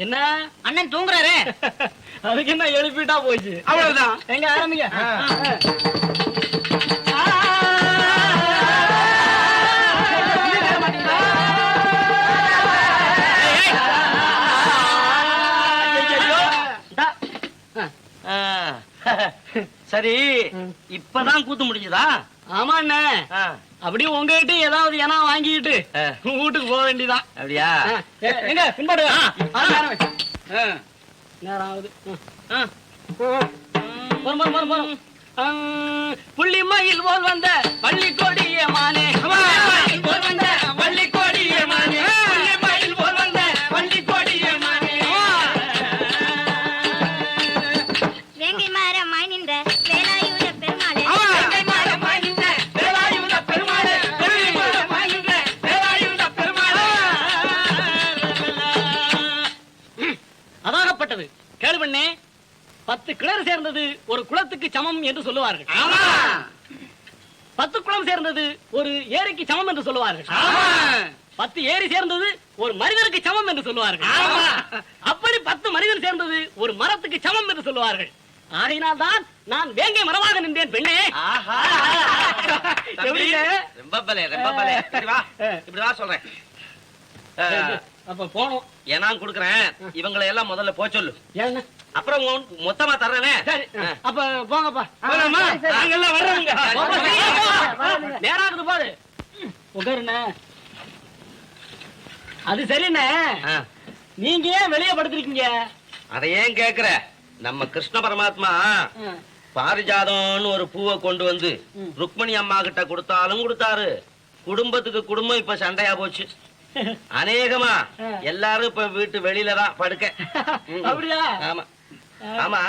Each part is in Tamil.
என்ன அண்ணன் தூங்குறாரு. அதுக்கு என்ன எழுப்பிட்டா போச்சு, அவ்வளவுதான். எங்க ஆரம்பிங்க. சரி, இப்பதான் கூத்து முடிஞ்சதா? ஆமா அண்ணே, அப்படியே உங்ககிட்ட ஏதாவது ஏன்னா வாங்கிட்டு வீட்டுக்கு போக வேண்டியதான். அப்படியா? எங்க பின்பாடு நேரம் ஆகுது. புள்ளி மயில் போல் வந்த பள்ளி கொடிய மானே, போல் வந்த பள்ளி கொடிய மானே, மயில் போல் வந்த பள்ளி கொடிய மானே. வேங்கை மரமாய் நின்ற வேலாயுத பெருமாளே, வேங்கை மரமாய் நின்ற வேலாயுத பெருமாளே, வேங்கை மரமாய் நின்ற வேலாயுத பெருமாளே. அதாகப்பட்டது கேளு பண்ணே. 10 கிணறு சேர்ந்தது ஒரு குளத்துக்கு சமம் என்று சொல்லுவார்கள். 10 குளம் சேர்ந்தது ஒரு ஏரிக்கு சமம் என்று சொல்லுவார்கள். 10 ஏரி சேர்ந்தது ஒரு மனிதனுக்கு சமம் என்று சொல்லுவார்கள். அப்படி 10 மனிதன் சேர்ந்தது ஒரு மரத்துக்கு சமம் என்று சொல்லுவார்கள். ஆகையினால் தான் நான் வேங்கை மரமாக நின்றேன் பெண்ணே. ரொம்ப பலே, ரொம்ப பலே. இப்படிதான் சொல்றேன். அப்ப போனோம். ஏன்னா கொடுக்குறேன், இவங்களை எல்லாம் முதல்ல போ சொல்லு. ஏன் அப்புறம் மொத்தமா தர்றேனே. சரி, அப்ப போங்கப்பா. நாங்கெல்லாம் வர்றோங்க. நேராகுது பாரு. உட்காருண்ணே. அது சரிண்ணே, நீங்க ஏன் வெளியே படுத்திருக்கீங்க? அதை ஏன் கேக்குற? நம்ம கிருஷ்ண பரமாத்மா பாரிஜாதம்னு ஒரு பூவை கொண்டு வந்து ருக்மணி அம்மா கிட்ட கொடுத்தாலும் கொடுத்தாரு. குடும்பத்துக்கு குடும்பம் இப்ப சண்டையா போச்சு. அநேகமா எல்லாரும் இப்ப வீட்டு வெளியில தான் படுக்க. அப்படியா? ஆமா ஆமா.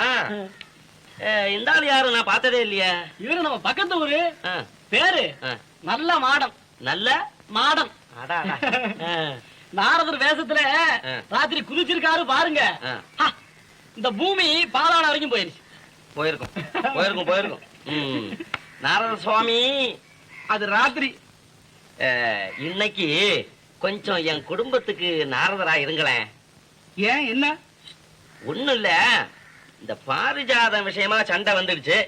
இந்த ஆள் யாரு? நான் பார்த்ததே இல்லையா? இவரு நம்ம பக்கத்து ஊரு. பேரு நல்ல மாடம். நல்ல மாடம். நாரதர் வேஷத்துல ராத்திரி குதிச்சிருக்காரு பாருங்க. இந்த பூமி பாதாளம் வரைக்கும் போயிருச்சு. போயிருக்கும் போயிருக்கும் போயிருக்கும். நாரத சுவாமி அது ராத்திரி. இன்னைக்கு கொஞ்சம் என் குடும்பத்துக்கு நாரதரா இருங்களேன். ஏன், என்ன? ஒண்ணும் இல்ல, இந்த பாரிஜாதம் விஷயமா சண்டை வந்துடுச்சு.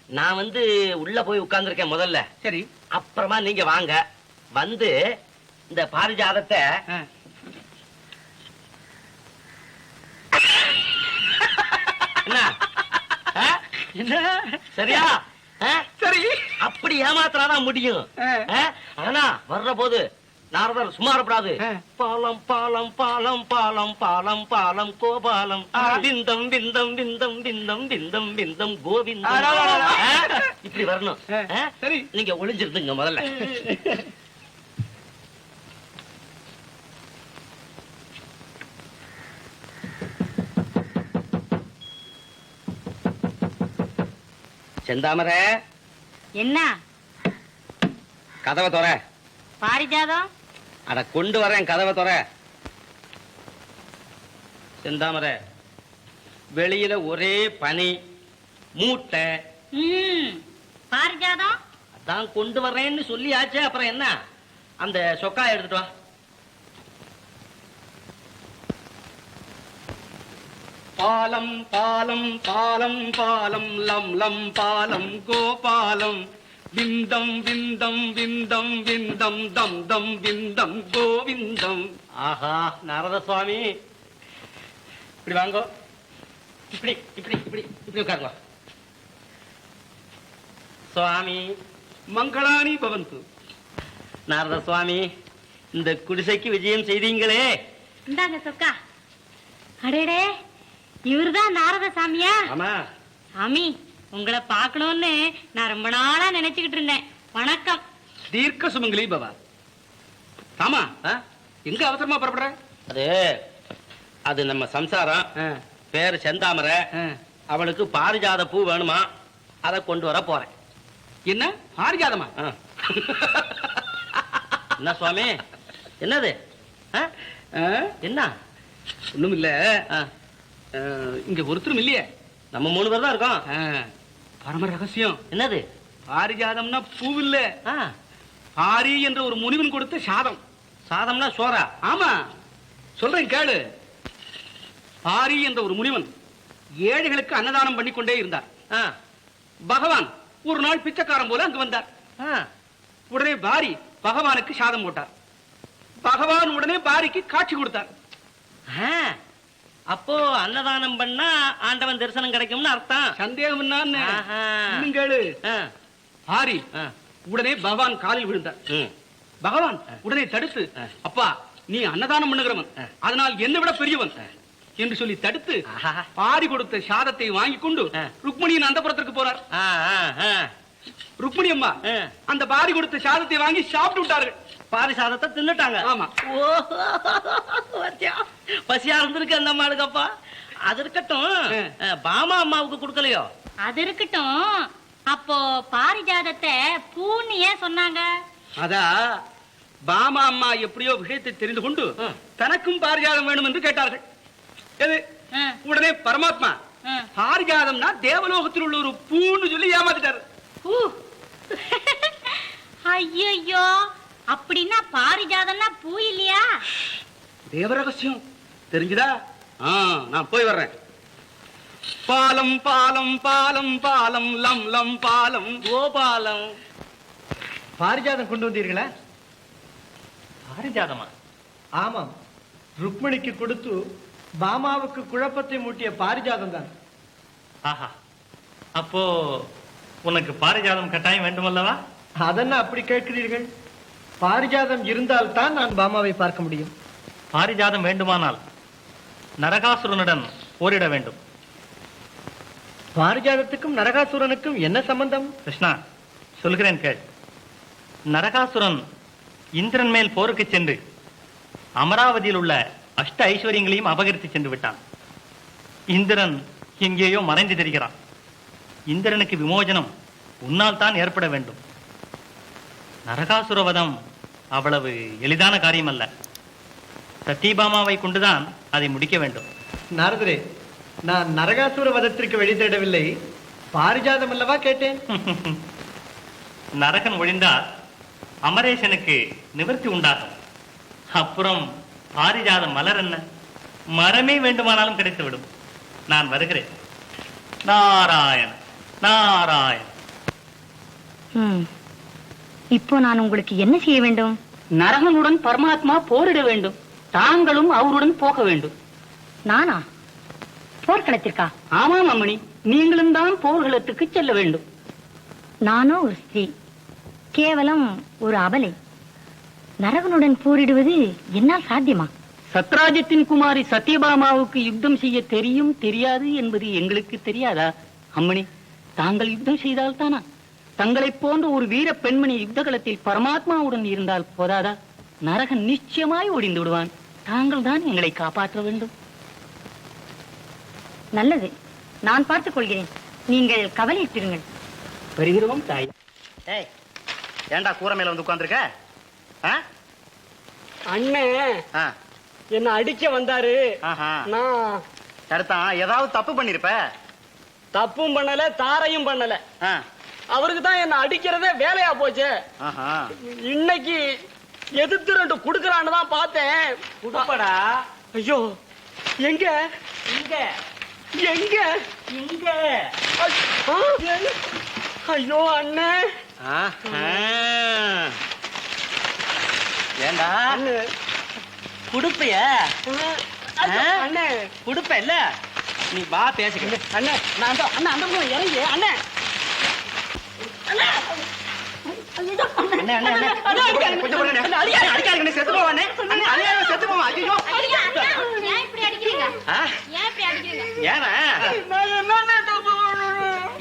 நான் வந்து உள்ள போய் உட்கார்ந்துருக்கேன் முதல்ல. சரி, அப்புறமா நீங்க வாங்க. வந்து இந்த பாரிஜாதத்தை என்ன சரியா? சரி, அப்படி ஏமாத்திராதான் முடியும். ஆனா வர்ற போது நாரதர் சும்மா இருப்படாது. பாலம் பாலம் பாலம் பாலம் பாலம் பாலம் கோபாலம் விந்தம் விந்தம் விந்தம் விந்தம் விந்தம் விந்தம் கோவிந்தம் இப்படி வரணும். சரி, நீங்க ஒளிஞ்சிருந்துங்க முதல்ல. செந்தாமரை, என்ன கதவை தொற. பாரிஜாதம்? அட கொண்டு வரேன், கதவை தொற. செந்தாமரை, வெளியில ஒரே பனி மூட்டை. பாரிஜாதம் அதான் கொண்டு வர்றேன்னு சொல்லியாச்சு. அப்புறம் என்ன? அந்த சொக்கா எடுத்துட்டு வா. பாலம் பாலம் பாலம் பாலம் லம் லம் பாலம் கோபாலம் விந்தம் விந்தம் விந்தம் விந்தம் தம் தம் விந்தம் கோவிந்தம். ஆஹா, நாரத சுவாமி, இப்படி வாங்கோ. இப்படி இப்படி இப்படி இப்படி உட்காருங்க. சுவாமி மங்களானி பவந்து. நாரத சுவாமி, இந்த குடிசைக்கு விஜயம் செய்தீங்களே. இந்தாங்க சொக்கா. அடேடே, இவருதான் நாரத சாமியா? ஆமா சாமி, உங்களை பார்க்கணும்னு நான் ரொம்ப நாளா நினைச்சுக்கிட்டு இருந்தேன். வணக்கம். தீர்க்க சுமங்கலி பவா. ஆமா, எங்க அவசரமா புறப்படுற? அது அது நம்ம சம்சாரம். பேரு செந்தாமரை. அவளுக்கு பாரிஜாத பூ வேணுமா, அதை கொண்டு வர போறேன். என்ன பாரிஜாதமா? என்ன சுவாமி, என்னது? என்ன? ஒண்ணும் இல்ல, இங்க ஒருத்தரும் இல்லையே. நம்ம 3 பேர் தான் இருக்கோம். பரம ரகசியம். என்னது? பாரிஜாதம்னா பூ இல்ல, பாரி என்ற ஒரு முனிவன் கொடுத்த சாதம். சாதம்னா சோறா? ஆமா, சொல்றேன் கேளு. பாரி என்ற ஒரு முனிவன் ஏழைகளுக்கு அன்னதானம் பண்ணிக்கொண்டே இருந்தார். பகவான் ஒரு நாள் பிச்சைக்காரன் போல அங்கு வந்தார். உடனே பாரி பகவானுக்கு சாதம் போட்டார். பகவான் உடனே பாரிக்கு காட்சி கொடுத்தார். அப்போ அன்னதானம் பண்ணா ஆண்டவன் தரிசனம் கிடைக்கும்னு அர்த்தம். சந்தேகம் என்னன்னு பாரி உடனே பகவான் காலில் விழுந்தார். பகவான் உடனே தடுத்து, அப்பா நீ அன்னதானம் பண்ணுகிறவன், அதனால் என்னை விட பெரியவன் என்று சொல்லி தடுத்து பாரி கொடுத்த சாதத்தை வாங்கி கொண்டு ருக்மணியின் அந்தப்புறத்திற்கு போறார். ருக்மணி அம்மா அந்த பாரி கொடுத்த சாதத்தை வாங்கி சாப்பிட்டு விட்டார்கள். பாரி சாதத்தை தின்னுட்டாங்க. ஆமா. பசியா இருந்திருக்கு அந்த அம்மாளுக்கப்பா. அது இருக்கட்டும், பாமா அம்மாவுக்கு கொடுக்கலையோ? அது இருக்கட்டும், அப்போ பாரிஜாதத்தை பூன்னு ஏன் சொன்னாங்க? அதா பாமா அம்மா எப்படியோ விஷயத்தை தெரிந்து கொண்டு தனக்கும் பாரிஜாதம் வேணும் என்று கேட்டார்கள். உடனே பரமாத்மா பாரிஜாதம்னா தேவலோகத்தில் உள்ள ஒரு பூன்னு சொல்லி ஏமாத்திட்டாரு. ஐயோ, அப்படின்னா பாரிஜாதம்னா பூ இல்லையா? தேவரகசியம் தெரிஞ்சுதா? நான் போய் வர்றேன். பாலம் பாலம் பாலம் பாலம் லம் லம் பாலம் கோபாலம். பாரிஜாதம் கொண்டு வந்தீர்களா? பாரிஜாதமா? ஆமாம், ருக்மணிக்கு கொடுத்து பாமாவுக்கு குழப்பத்தை மூட்டிய பாரிஜாதம் தான். ஆஹா, அப்போ உனக்கு பாரிஜாதம் கட்டாயம் வேண்டுமல்லவா? அதென்ன அப்படி கேட்கிறீர்கள்? பாரிஜாதம் இருந்தால் தான் நான் பாமாவை பார்க்க முடியும். பாரிஜாதம் வேண்டுமானால் நரகாசுரனுடன் போரிட வேண்டும். பாரிஜாதத்துக்கும் நரகாசுரனுக்கும் என்ன சம்பந்தம்? கிருஷ்ணா, சொல்கிறேன் கேள். நரகாசுரன் இந்திரன் மேல் போருக்கு சென்று அமராவதியில் உள்ள அஷ்ட ஐஸ்வர்யங்களையும் அபகரித்து சென்று விட்டான். இந்திரன் எங்கேயோ மறைந்து தெரிகிறான். இந்திரனுக்கு விமோசனம் உன்னால் தான் ஏற்பட வேண்டும். நரகாசுரவதம் அவ்வளவு எளிதான காரியம் அல்ல. சத்யபாமாவை கொண்டுதான் அதை முடிக்க வேண்டும். நாரதரே, நான் நரகாசுர வதத்திற்கு வழி தேடவில்லை, பாரிஜாதம் அல்லவா கேட்டேன். நரகன் ஒழிந்தால் அமரேசனுக்கு நிவர்த்தி உண்டாகும். அப்புறம் பாரிஜாதம் மலர் என்ன, மரமே வேண்டுமானாலும் கிடைத்துவிடும். நான் வருகிறேன். நாராயண நாராயண. இப்போ நான் உங்களுக்கு என்ன செய்ய வேண்டும்? நரகனுடன் பரமாத்மா போரிட வேண்டும். தாங்களும் அவருடன் போக வேண்டும். நானா? போர்க்களத்திற்கா? ஆமாம் அம்மணி, நீங்களும் தான் போர்களத்துக்கு செல்ல வேண்டும். நானோ ஒரு ஸ்திரீ, கேவலம் ஒரு அபலை. நரகனுடன் போரிடுவது என்னால் சாத்தியமா? சத்ராஜத்தின் குமாரி சத்யபாமாவுக்கு யுத்தம் செய்ய தெரியும் தெரியாது என்பது எங்களுக்கு தெரியாதா அம்மணி? தாங்கள் யுத்தம் செய்தால் தானா? தங்களைப் போன்ற ஒரு வீர பெண்மணி யுத்த களத்தில் பரமாத்மாவுடன் இருந்தால் போதாதா? நரகன் நிச்சயமாய் ஒடிந்து விடுவான். தாங்கள் தான் எங்களை காப்பாற்ற வேண்டும். நல்லது, நான் பார்த்துக் கொள்கிறேன். நீங்கள் கவலையிட்டிருங்கள். வருகிறோம் தாய். ஏண்டா கூரை மேல வந்து உட்கார்ந்திருக்க? அண்ணே என்ன அடிக்க வந்தாரு. நான் தடுத்தான். ஏதாவது தப்பு பண்ணிருப்ப? தப்பும் பண்ணல, தாரையும் பண்ணல. அவருக்கு தான் என்ன அடிக்கிறதே வேலையா போச்சு. இன்னைக்கு எதிர்த்து ரெண்டு குடுக்கறான்னு தான் பார்த்தேன். குடுப்படா. ஐயோ, எங்க இங்க எங்க இங்க. ஐயோ அண்ணே. ஏண்டா குடுப்பைய? அண்ணே குடுப்ப இல்ல, நீ வா பேசிக்க. அண்ணே நான் அண்ணா அந்த பக்கம் இறங்கி அண்ணே.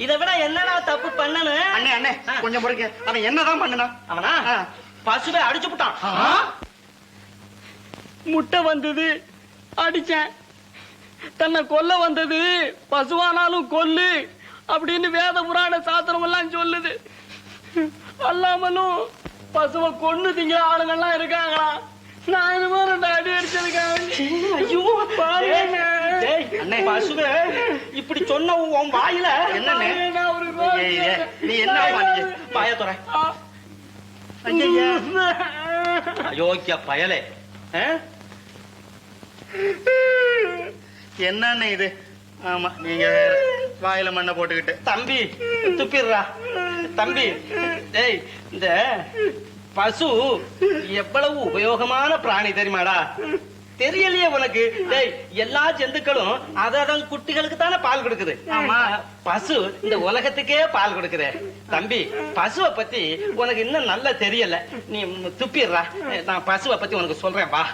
இதை விட என்னடா தப்பு பண்ணனு? அண்ணே அண்ணே கொஞ்சம் பொறுங்க. அவன் என்னதான் பண்ணனான்? அவனா பசுவை அடிச்சு விட்டான். முட்டை வந்தது அடிச்சேன். தன்னை கொல்ல வந்தது பசுவானாலும் கொல்லு அப்படின்னு வேத புராண சாஸ்திரம் எல்லாம் சொல்லுது. அல்லாமலும் பசுவை கொன்னு திங்கிற ஆளுங்கெல்லாம் இருக்காங்களா? நான் இது மாதிரி அடி அடிச்சிருக்கேன். ஐயோ அண்ணே, பசுவே இப்படி சொன்ன உன் வாயில என்ன? நீ என்ன வாய துற? அயோக்கிய பயலே, என்னன்னு இது? ஆமா, நீங்க வேற வாயில மண்ணை போட்டுக்கிட்டு. தம்பி துப்பிடுறா தம்பி. டேய், இந்த பசு எவ்வளவு உபயோகமான பிராணி தெரியுமாடா? தெரியலையே உனக்கு? டேய், எல்லா ஜந்துக்களும் அதன் குட்டிகளுக்கு தானே பால் கொடுக்குது. ஆமா, பசு இந்த உலகத்துக்கே பால் கொடுக்குது. தம்பி, பசுவை பத்தி உனக்கு இன்னும் நல்லா தெரியல. நீ துப்பிடுறா, நான் பசுவை பத்தி உனக்கு சொல்றேன் வா.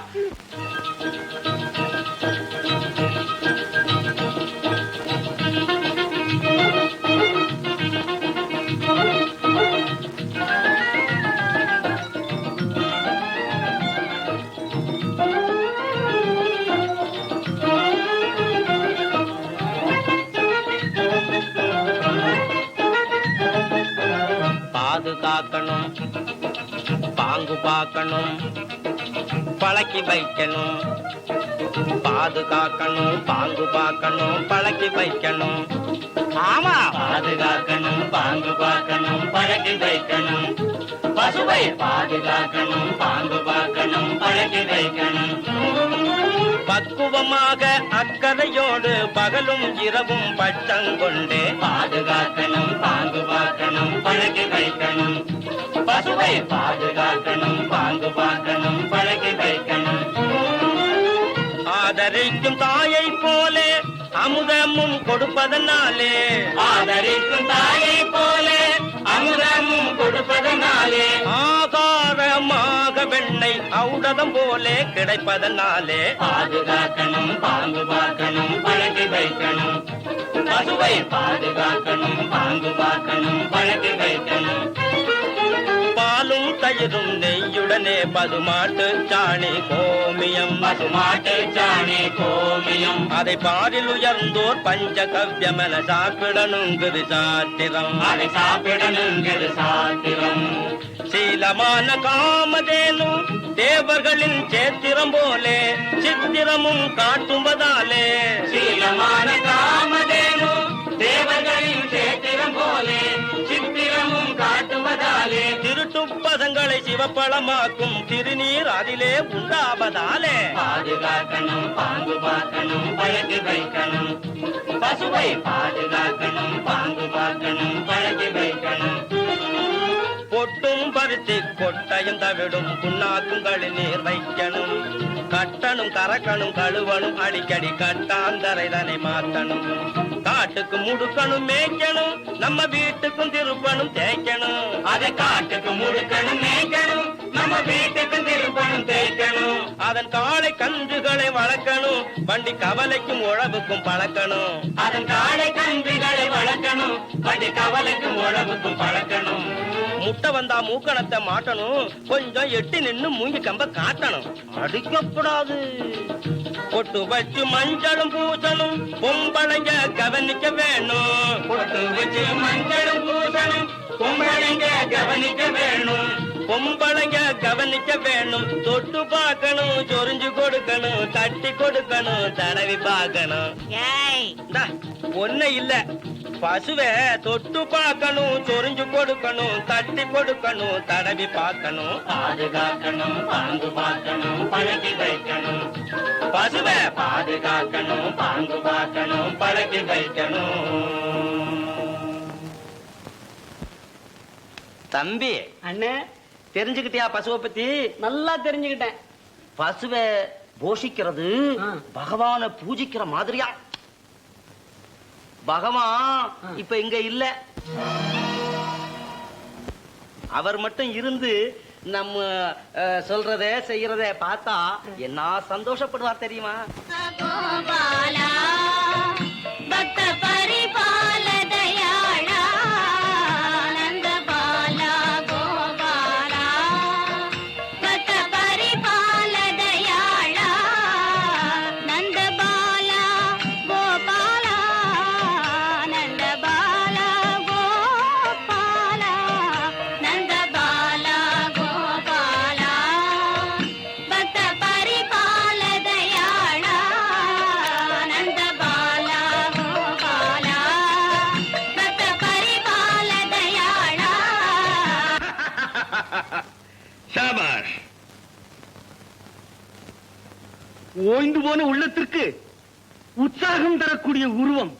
பாதுகாக்கணும், பாங்கு பார்க்கணும், பழக்கி வைக்கணும். பாதுகாக்கணும், பாங்கு பார்க்கணும், பழக்கி வைக்கணும். ஆமா, பாதுகாக்கணும், பாங்கு பார்க்கணும், பழக்கி வைக்கணும். பசுவை பாதுகாக்கணும், பாங்கு பார்க்கணும், பழக்கி வைக்கணும். பக்குவமாக அக்கறையோடு பகலும் இரவும் பட்டங்கொண்டு பாதுகாக்கணும், பாங்கு பார்க்கணும், பழக்கி வைக்கணும். பசுவை பாதுகாக்கணும், பாங்கு பார்க்கணும், பழக்கி வைக்கணும். ஆதரிக்கும் தாயை போலே அமுதமும் கொடுப்பதனாலே, ஆதரிக்கும் தாயை போலே அமுதமும் கொடுப்பதனாலே, ஆகாரமாக வெண்ணை ஔடதம் போலே கிடைப்பதனாலே பாதுகாக்கணும், பாங்கு பார்க்கணும், பழக்கி வைக்கணும். பசுவை பாதுகாக்கணும், பாங்கு பார்க்கணும், பழக்கி வைக்கணும். பாலும் தயிரும் நெய்யுடனே பசுமாட்டு சாணி கோமியம், பசுமாட்டு சாணி கோமியம். அதை பாரில் உயர்ந்தோர் பஞ்சகவ்யமென சாப்பிடணுங்கிறது சாத்திரம், அதை சாப்பிடணுங்கிறது சாத்திரம். சீலமான காமதேனும் தேவர்களின் சேத்திரம் போலே சித்திரமும் காட்டுவதாலே, சீலமான காமதேனும் தேவர்களின் சேத்திரம் போலே சித்திரமும் காட்டுவதாலே, திருட்டுப்பதங்களை சிவப்பழமாக்கும் திருநீர் அதிலே உண்டாவதாலே பாதுகாக்கணும், பாங்கு பார்க்கணும், பழக்கி வைக்கணும். பசுவை பாதுகாக்கணும், பாங்கு பார்க்கணும், பழக்கி வைக்கணும். பொட்டும் பருத்தி கொட்டையும் தவிடும் புண்ணாக்குங்களில் நீர் வைக்கணும். கட்டணும், கறக்கணும், கழுவணும், அடிக்கடி கட்டாந்தரைதனை மாத்தணும். காட்டுக்கு முடுக்கணும், மேய்க்கணும், நம்ம வீட்டுக்கும் திருப்பணும், தேய்க்கணும். அதை காட்டுக்கு முடுக்கணும், மேய்க்கணும், நம்ம வீட்டுக்கும் திருப்பணும், தேய்க்கணும். அதன் காளை கன்றுகளை வளர்க்கணும், வண்டி கவலைக்கும் உழவுக்கும் பழக்கணும். அதன் காளை கன்றுகளை வளர்க்கணும், வண்டி கவலைக்கும் உழவுக்கும் பழக்கணும். முட்டை வந்தா மூக்கணத்தை மாட்டணும், கொஞ்சம் எட்டி நின்னு மூங்கி கம்ப காட்டணும், அடிக்கப்படாது. பொட்டு வச்சு மஞ்சளும் பூசணும், பொம்பளைங்க கவனிக்க வேணும். பொட்டு வச்சு மஞ்சளும் பூசணும், பொம்பளைங்க கவனிக்க வேணும். பொம்பளைங்க கவனிக்க வேணும். தொட்டு பார்க்கணும், சொரிஞ்சு கொடுக்கணும், தட்டி கொடுக்கணும், தடவி பார்க்கணும். ஒண்ணு இல்ல, பசுவை தொட்டு பார்க்கணும், சொரிஞ்சு கொடுக்கணும், தட்டி கொடுக்கணும், தடவி பார்க்கணும். பாதுகாக்கணும், பாங்கு பார்க்கணும், பழக்கி வைக்கணும். பசுவை பாதுகாக்கணும், பாங்கு பார்க்கணும், பழக்கி வைக்கணும். தம்பி, அண்ணே, தெரிஞ்சுக்கிட்டியா பசுவை பத்தி? நல்லா தெரிஞ்சுக்கிட்டேன். பசுவை போஷிக்கிறது பகவான பூஜிக்கிற மாதிரியா? பகவான் இப்ப இங்க இல்ல, அவர் மட்டும் இருந்து நம்ம சொல்றத செய்யறத பார்த்தா என்ன சந்தோஷப்படுவார் தெரியுமா? கோபாலா, பக்த பரிபால தயாளா, நந்த பாலா, கோபாலா, பக்த பரிபால தயாளா, நந்த பாலா, கோபாலா, நந்த பாலா, கோபாலா, நந்த பாலா, கோபாலா, பக்த பரிபால தயாளா, நந்த பாலா, கோபாலா, பக்த பரிபால தயாளா. சாபாஷ். ஓய்ந்து போன உள்ளத்திற்கு உற்சாகம் தரக்கூடிய உருவம்,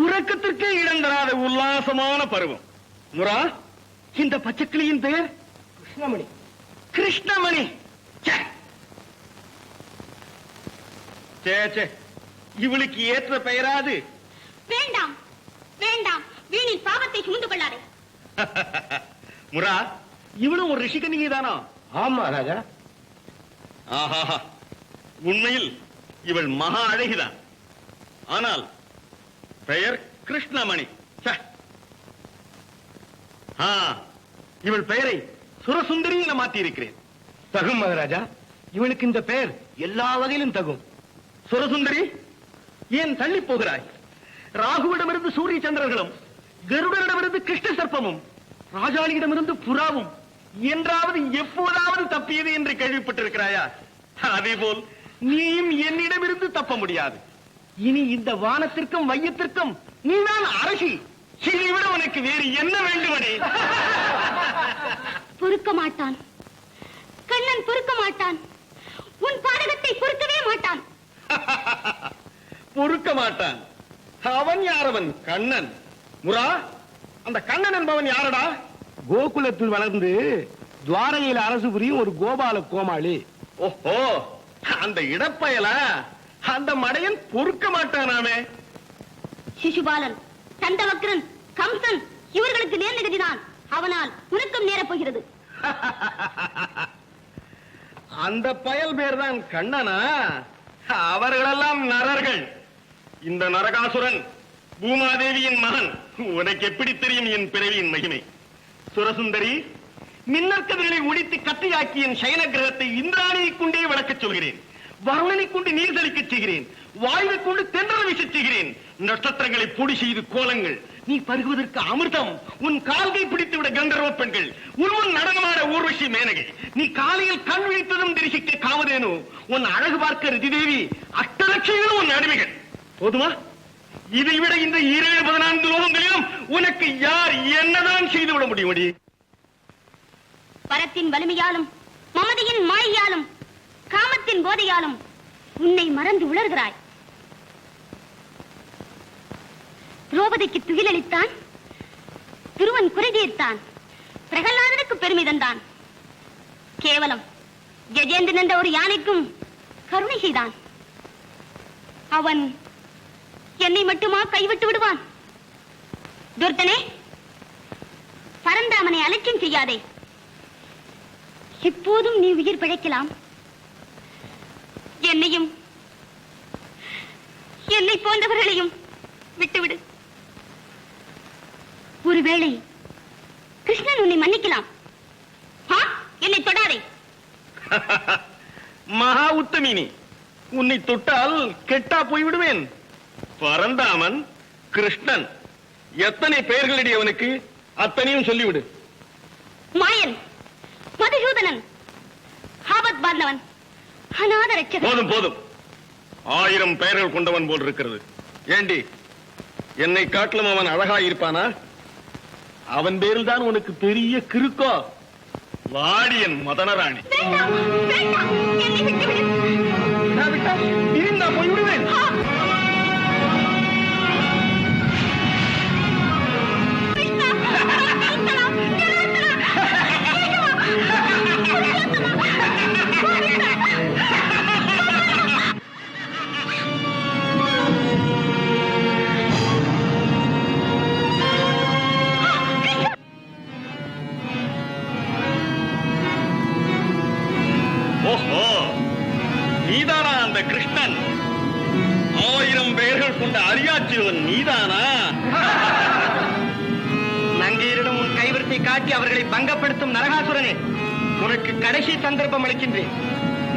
உறக்கத்திற்கே இடம் தராத உல்லாசமான பருவம். முரா, இந்த பச்சைக்கிளியின் பெயர் கிருஷ்ணமணி. கிருஷ்ணமணி. இவளுக்கு ஏற்ற பெயராது? வேண்டாம் வேண்டாம், வீணில் பாவத்தை சுமந்து கொள்ளாதே. முரா, இவளும் ஒரு ரிஷிகன்னிகை தானா? ஆமா ராஜா. ஆஹா, உண்மையில் இவள் மகா அழகிதான். ஆனால் பெயர் கிருஷ்ணமணி. இவள் பெயரை சுரசுந்தரி என மாற்றி இருக்கிறேன். தகும் மகாராஜா, இவளுக்கு இந்த பெயர் எல்லா வகையிலும் தகும். சுரசுந்தரி, ஏன் தள்ளி போகிறாய்? ராகுவிடமிருந்து சூரிய சந்திரர்களும், கருடனிடமிருந்து கிருஷ்ண சர்ப்பமும், ராஜாளியிடமிருந்து புறாவும் என்றாவது எப்போதாவது தப்பியது என்று கேள்விப்பட்டிருக்கிறாயா? அதேபோல் நீயும் என்னிடமிருந்து தப்ப முடியாது. இனி இந்த வானத்திற்கும் வையத்திற்கும் நீதான் அரசி. இதைவிட உனக்கு வேறு என்ன வேண்டுமனே? பொறுக்க மாட்டான் கண்ணன், பொறுக்க மாட்டான். உன் பாதகத்தை பொறுக்கவே மாட்டான். பொறுக்க மாட்டான். அவன் யாரவன்? கண்ணன். முரா, அந்த கண்ணன் என்பவன் யாரடா? கோகுலத்தில் வளர்ந்து துவாரகையில் அரசு புரியும் ஒரு கோபால கோமாளி. ஓஹோ, அந்த இடப்பயலா? அந்த மடையன் பொறுக்க மாட்டானாமே. சிசுபாலன், தண்டவக்ரன், கம்சன் இவர்களுக்கு நேர்ந்த கதிதான். அவனால் உனக்கும் நேரப் போகிறது. அந்த பயல் பேர் தான் கண்ணனா? அவர்களெல்லாம் நரர்கள். இந்த நரகாசுரன் பூமாதேவியின் மகன். உனக்கு எப்படி தெரியும் என் பிறவியின் மகிமை? சுரசுந்தரி, மின்னற்கதிர்களை ஒடித்து கத்தியாக்கி என் சயன கிரகத்தை இந்திராணியை கொண்டே வளர்க்கச் சொல்கிறேன். வருணனை கொண்டு நீர் தெளிக்கச் செய்கிறேன். வாயுவை கொண்டு தென்றல் வீசச் செய்கிறேன். நட்சத்திரங்களை பொடி செய்து கோலங்கள். நீ பருகுவதற்கு அமிர்தம். உன் கால்கை பிடித்து விட கந்தர்வ பெண்கள். உன் நடனமாட ஊர்வசி மேனகை. நீ காலையில் கண் விழித்ததும் தரிசிக்க காமதேனு. உன் அழகு பார்க்க ரிதிதேவி. அஷ்டலட்சிகளும் உன் அடிமைகள். போதுமா? இதை விட இந்த 14 லோகங்களிலும் உனக்கு யார் என்னதான் செய்துவிட முடியும்? பரத்தின் வலிமையாலும், மமதையின் மாயாலும், காமத்தின் போதையாலும் உன்னை மறந்து உளர்கிறாய். திரௌபதிக்கு துகிலளித்தான், துருவன் குறை தீர்த்தான், பிரகலாதனுக்கு பெருமை தந்தான். கேவலம் கஜேந்திரன் என்ற ஒரு யானைக்கும் கருணை செய்தான். அவன் என்னை மட்டுமா கைவிட்டு விடுவான்? துர்த்தனே, பரந்தாமனை அலட்சியம் செய்யாதே. இப்போதும் நீ உயிர் பிழைக்கலாம். என்னையும் என்னை போன்றவர்களையும் விட்டுவிடு. ஒருவேளை கிருஷ்ணன் உன்னை மன்னிக்கலாம். என்னை தொடாதே. மகா உத்தமினி, உன்னை தொட்டால் கெட்டா போய்விடுவேன். பரந்தாமன், கிருஷ்ணன், எத்தனை பெயர்களடி அவனுக்கு? அத்தனையும் சொல்லிவிடு. மாயன், மதுசூதனன், ஆபத் பாந்தவன், அநாத ரட்சகன். போதும் போதும், 1000 பெயர்கள் கொண்டவன் போல் இருக்கிறது. ஏண்டி, என்னை காட்டிலும் அவன் அழகாயிருப்பானா? அவன் பேரில் தான் உனக்கு பெரிய கிறுக்கோ? வாடியன் மதனராணி. வேண்டாம், வேண்டாம், என்னை விட்டுவிடு. நான் போய்விடுவேன். ஓஹோ, நீதானா அந்த கிருஷ்ணன்? 1000 பெயர்கள் கொண்ட அரியாச்சிவன் நீதானா? நங்கையரிடம் உன் கைவரிசை காட்டி அவர்களை பங்கப்படுத்தும் நரகாசுரனே, உனக்கு கடைசி சந்தர்ப்பம் அளிக்கின்றேன்.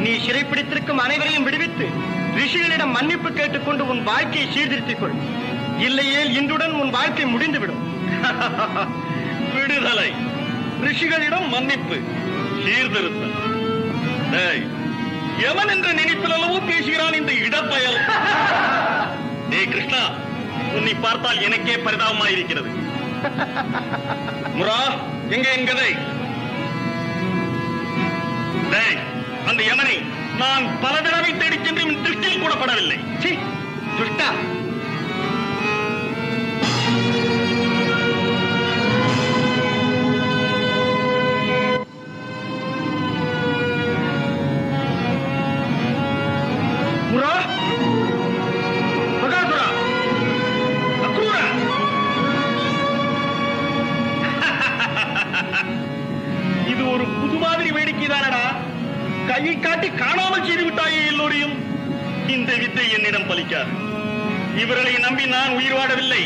நீ சிறைப்பிடித்திருக்கும் அனைவரையும் விடுவித்து ரிஷிகளிடம் மன்னிப்பு கேட்டுக்கொண்டு உன் வாழ்க்கையை சீர்திருத்திக் கொள். இல்லையேல் இன்றுடன் உன் வாழ்க்கை முடிந்துவிடும். விடுதலை, ரிஷிகளிடம் மன்னிப்பு, சீர்திருத்தம். எவன் என்ற நினைப்பில் அளவு பேசுகிறான் இந்த இடப்பயல். கிருஷ்ணா, உன்னை பார்த்தால் எனக்கே பரிதாபமாயிருக்கிறது. முரா, எங்க என் கதை? அந்த யமனை நான் பல தடவை தேடிச் சென்று திருஷ்டியில் கூட படவில்லை. கிருஷ்ணா, முரா, பகாசுரா, அக்ரூரா. இது ஒரு புது மாதிரி வேடிக்கை தானடா. கையை காட்டி காணாமல் செய்து விட்டாயே எல்லோரையும். இந்த வித்தை என்னிடம் பலிக்காது. இவர்களை நம்பி நான் உயிர் வாழவில்லை.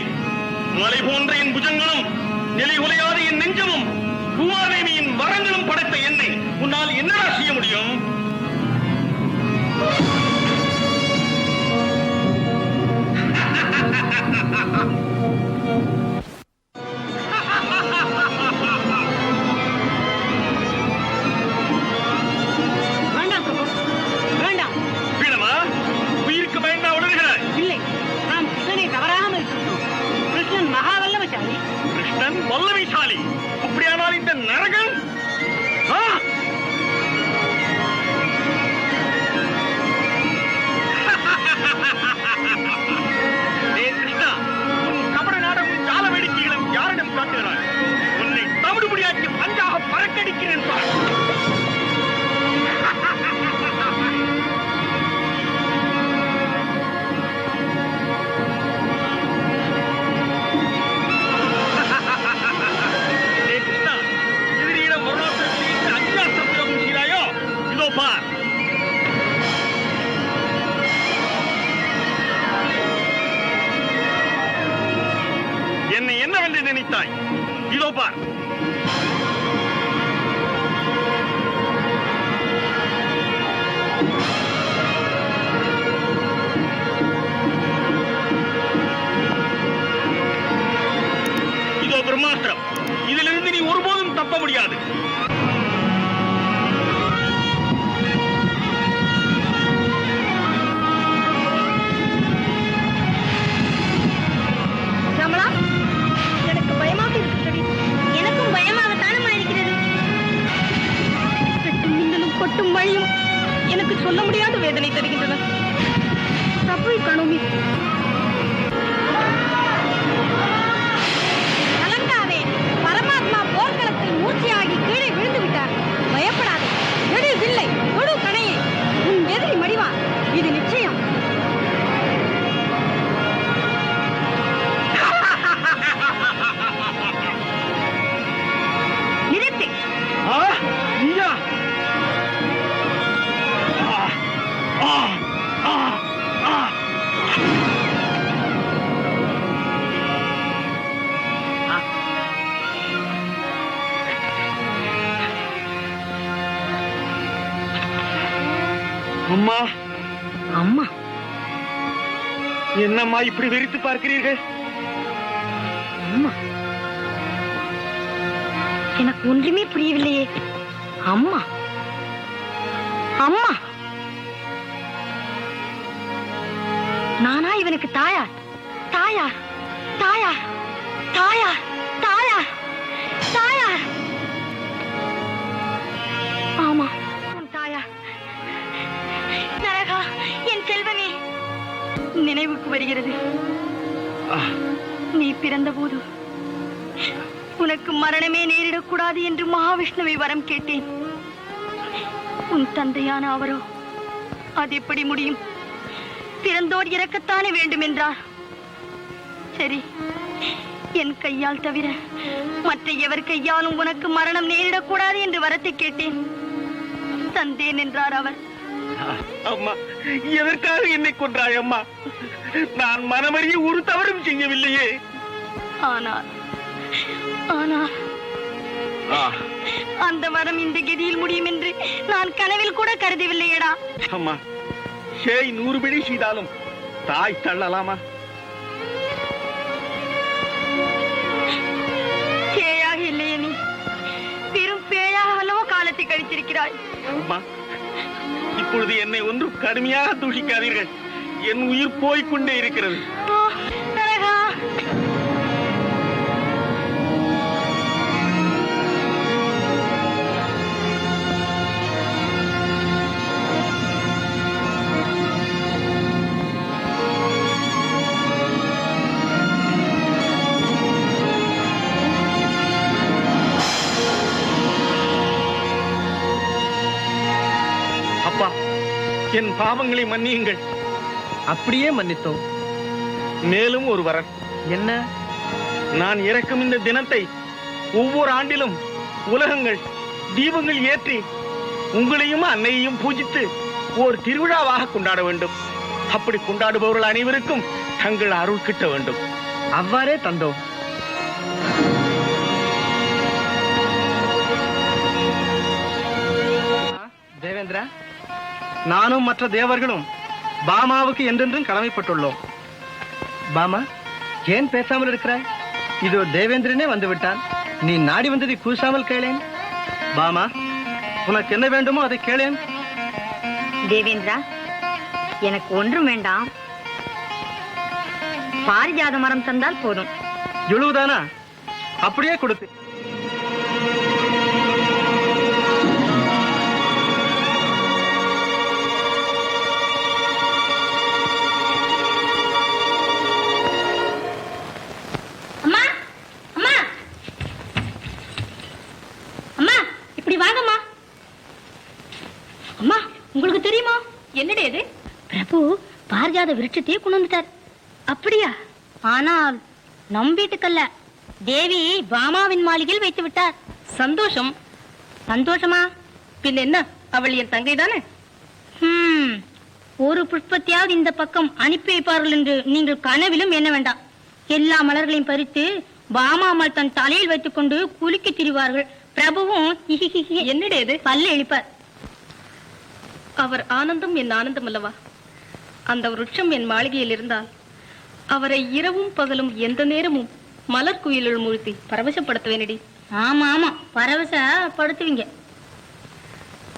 மலை போன்ற என் புஜங்களும் நிலைகுலையாத என் நெஞ்சமும் பூமாதேவியின் வரங்களும் படைத்த என்னை உன்னால் என்னடா செய்ய முடியும்? வேண்டாம் பிரபு, வேண்டாம். வீணமா, உயிருக்கு பயந்தா உணர்கிறாய்? இல்லை, நாம் கிருஷ்ணனை தவறாமல் இருக்கிறோம். கிருஷ்ணன் மகாவல்லவசாலி. கிருஷ்ணன் வல்லமைசாலி. அப்படியானால் இந்த நரகன் ஆ! ஏய் கிருஷ்ணா, உன் கபட நாடகம் ஜால வேடிக்கைகளும் யாரிடம் காட்டுகிறாய்? உன்னை தவிடுபடியாக்கி பஞ்சாக பறக்கடிக்கிறேன் பார். ஏய் கிருஷ்ணா, எதிரியிடம் வருணாசுரத்தை அஞ்சாஸ்திரம் பிரயோகம் செய்தாயோ? இதோ பார். என்னை என்னவென்று நினைத்தாய்? இதோ பார். இதோ பிரம்மாஸ்திரம். இதிலிருந்து நீ ஒருபோதும் தப்ப முடியாது. ரமணா, எனக்கு பயமாக இருக்கிறது. எனக்கும் பயமாகத்தானமா இருக்கிறது. கட்டும் மின்னலும் கொட்டும் மழையும் எனக்கு சொல்ல முடியாத வேதனை தருகின்றன. தப்பை காணோமே. கலங்காதே, பரமாத்மா போர்க்களத்தில் மூச்சையாகி கீழே விழுந்து விட்டார். பயப்படாதே, எடு வில்லை, கொடு கணையை. உன் எதிரி மடிவான், இது நிச்சயம். நிறுத்து. ஆ, நீயா? ஆ, ஆ, ஆ, ஆ. அம்மா, அம்மா, என்னம்மா இப்படி வெறித்து பார்க்கிறீர்கள்? அம்மா, எனக்கு ஒன்றுமே புரியவில்லையே. அம்மா, அம்மா, நானா இவனுக்கு தாயார்? தாயார், தாயார், தாயார், தாயார், தாயார். ஆமா, உன் தாயார். நரகா, என் செல்வமே, நினைவுக்கு வருகிறது. நீ பிறந்தபோது உனக்கு மரணமே நேரிடக்கூடாது என்று மகாவிஷ்ணுவை வரம் கேட்டேன். உன் தந்தையான அவரோ அது எப்படி முடியும்? பிறந்தோர் இறக்கத்தானே வேண்டும் என்றார். சரி, என் கையால் தவிர மற்ற எவர் கையாலும் உனக்கு மரணம் நேரிடக்கூடாது என்று வரத்தை கேட்டேன். தந்தேன் என்றார் அவர். அம்மா, எதற்காக என்னை கொன்றாய் அம்மா? நான் மனமறிய ஒரு தவறும் செய்யவில்லையே. ஆனால் ஆனால் அந்த வரம் இந்த கதியில் முடியும் என்று நான் கனவில் கூட கருதவில்லையடா. அம்மா, சேய் 100 பிடி செய்தாலும் தாய் தள்ளலாமா? சேயாக இல்லையே, நீ பெரும் பேயாக அல்லவோ காலத்தை கழித்திருக்கிறாய். அம்மா, இப்பொழுது என்னை ஒன்றும் கடுமையாக தூஷிக்காதீர்கள். என் உயிர் போய்கொண்டே இருக்கிறது. ஆ, நரகா. என் பாவங்களை மன்னியுங்கள். அப்படியே மன்னித்தோம். மேலும் ஒரு வரன். என்ன? நான் இறக்கும் இந்த தினத்தை ஒவ்வொரு ஆண்டிலும் உலகங்கள் தீபங்கள் ஏற்றி உங்களையும் அன்னையையும் பூஜித்து ஓர் திருவிழாவாக கொண்டாட வேண்டும். அப்படி கொண்டாடுபவர்கள் அனைவருக்கும் தங்கள் அருள் கிட்ட வேண்டும். அவ்வாறே தந்தோம். தேவேந்திரா, நானும் மற்ற தேவர்களும் பாமாவுக்கு என்றென்றும் கடமைப்பட்டுள்ளோம். பாமா, ஏன் பேசாமல் இருக்கிறாய்? இதோ தேவேந்திரனே வந்து விட்டான். நீ நாடி வந்ததை கூசாமல் கேளேன். பாமா, உனக்கு என்ன வேண்டுமோ அதை கேளேன். தேவேந்திரா, எனக்கு ஒன்றும் வேண்டாம். பாரிஜாத மரம் தந்தால் போதும். இவ்வளவுதானா? அப்படியே கொடுத்து. அம்மா, அம்மா, அம்மா, இப்படி வாங்கம்மா. அம்மா, உங்களுக்கு தெரியுமா? என்னடே இது? பிரபு பாரிஜாத விருட்சத்தையே கொண்டு வந்துட்டார். அப்படியா? ஆனால் நம் வீட்டுக்கல்ல, தேவி பாமாவின் மாளிகையில் வைத்து விட்டார். சந்தோஷம். சந்தோஷமா? பின் என்ன, அவள் என் தங்கை தானே. ஒரு புஷ்பத்தையாவது இந்த பக்கம் அனுப்பி வைப்பார்கள் என்று நீங்கள் கனவிலும் என்ன வேண்டாம். எல்லா மலர்களையும் பறித்து பாமாமல் தன் தலையில் வைத்துக் கொண்டு குலுக்கி திரிவார்கள். பிரபுவும் என்னடே இது பல்ல எழிப்பார். அவர் ஆனந்தம் என் ஆனந்தம் அல்லவா? அந்த விருட்சம் என் மாளிகையில் இருந்தால் அவரை இரவும் பகலும் எந்த நேரமும் மலர் குயிலுள் மூழ்த்தி பரவசப்படுத்துவேனடி. ஆமா ஆமா, பரவசப்படுத்துவீங்க.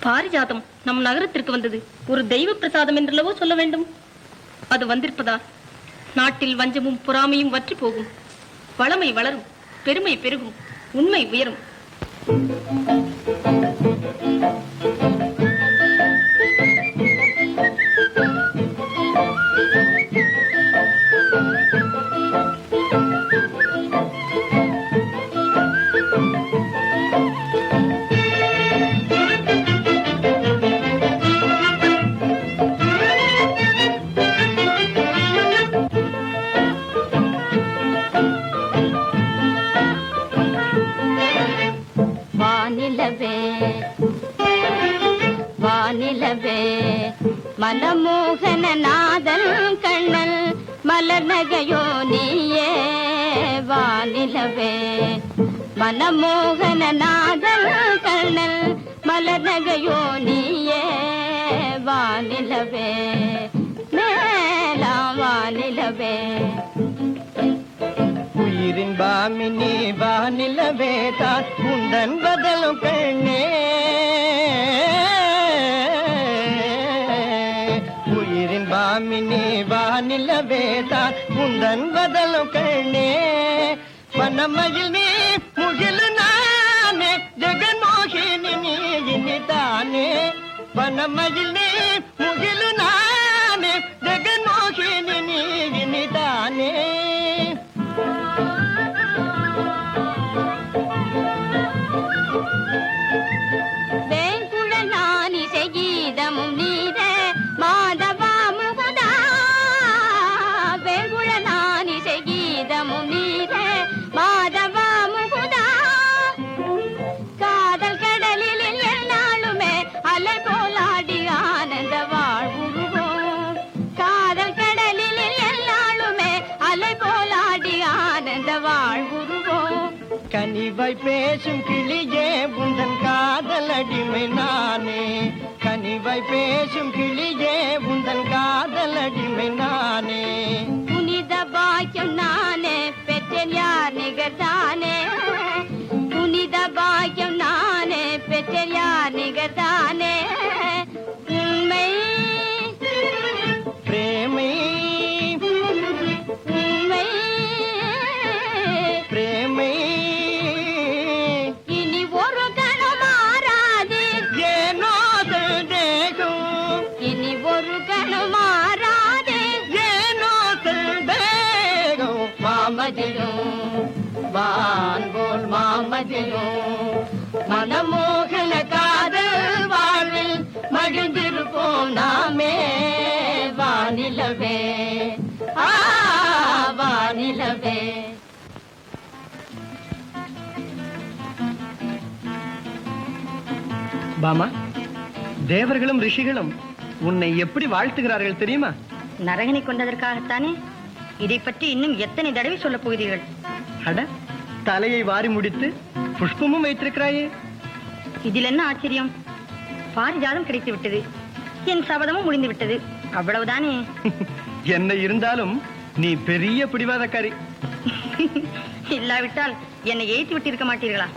பாரிஜாதம் நம் நகரத்திற்கு வந்தது ஒரு தெய்வ பிரசாதம் என்றல்லவோ சொல்ல வேண்டும். அது வந்திருப்பதால் நாட்டில் வஞ்சமும் பொறாமையும் வற்றி போகும், வளமை வளரும், பெருமை பெருகும், உண்மை உயரும். வானிலவே மனமோகன நாதல் கண்ணல் மலர் நகையோ நீயே. வானிலவே மனமோகன நாதல் கண்ணல் மலர் நகையோ நீயே. வானிலவே மேலாம் வானிலவே. உயிரின் பாமினி வானிலவே தான் உந்தன் பதலும் கண்ணே. உயிரின் பாமினி வானிலவே தான் உந்தன் பதலும் கண்ணே. வனமயில் நீ முகிலு நானே, ஜெகன்மோகினி நீ இனிதானே. வனமயில் நீ முகிலு நானே, ஜெகன்மோகினி நீ இனிதானே. வேங்குழல் நான் இசை கீதமும் நீரே மாதவா முகுதா. வேங்குழல் நான் இசை கீதமும் நீரே மாதவா முகுதா. காதல் கடலில் என்னாலுமே அலை போலாடி ஆனந்த வாழ்வுருவோம். காதல் கடலில் என்னாலுமே அலை போலாடி ஆனந்த வாழ்வுருவோம். கனிவாய் பேசும் கிளியே உந்தன் காதல் அடிமை நானே. கனிவாய் பேசும் கிளியே உந்தன் காதல் அடிமை நானே. புனித பாக்கியம் நானே பெற்றேன் யார் நிகர்தானே. புனித பாக்கியம் நானே பெற்றேன் யார் நிகர்தானே. உண்மை பிரேமை உண்மை பிரேமை இனி ஒரு கணம் மாறாது. ஏனோ தேகம் இனி ஒரு கணம் மாறாது. ஏனோ தேகம் மாமதியும் வான்போல் மாமதியும் மனமோகன காதல் வாழ்வில் மகிழ்ந்திருப்போம். வாழ்வோம் நாமே வானிலவே வானிலவே. பாமா, தேவர்களும் ரிஷிகளும் உன்னை எப்படி வாழ்த்துகிறார்கள் தெரியுமா? நரகனை கொண்டதற்காகத்தானே? இதை பற்றி இன்னும் எத்தனை தடவை சொல்லப் போகிறீர்கள்? அட, தலையை வாரி முடித்து புஷ்பமும் வைத்திருக்கிறாயே. இதில் என்ன ஆச்சரியம்? பாரிஜாதம் கிடைத்து விட்டது, என் சபதமும் முடிந்து விட்டது, அவ்வளவுதானே. என்ன இருந்தாலும் நீ பெரிய பிடிவாதக்காரி. இல்லாவிட்டால் என்னை ஏய்த்து விட்டு இருக்க மாட்டீர்களா?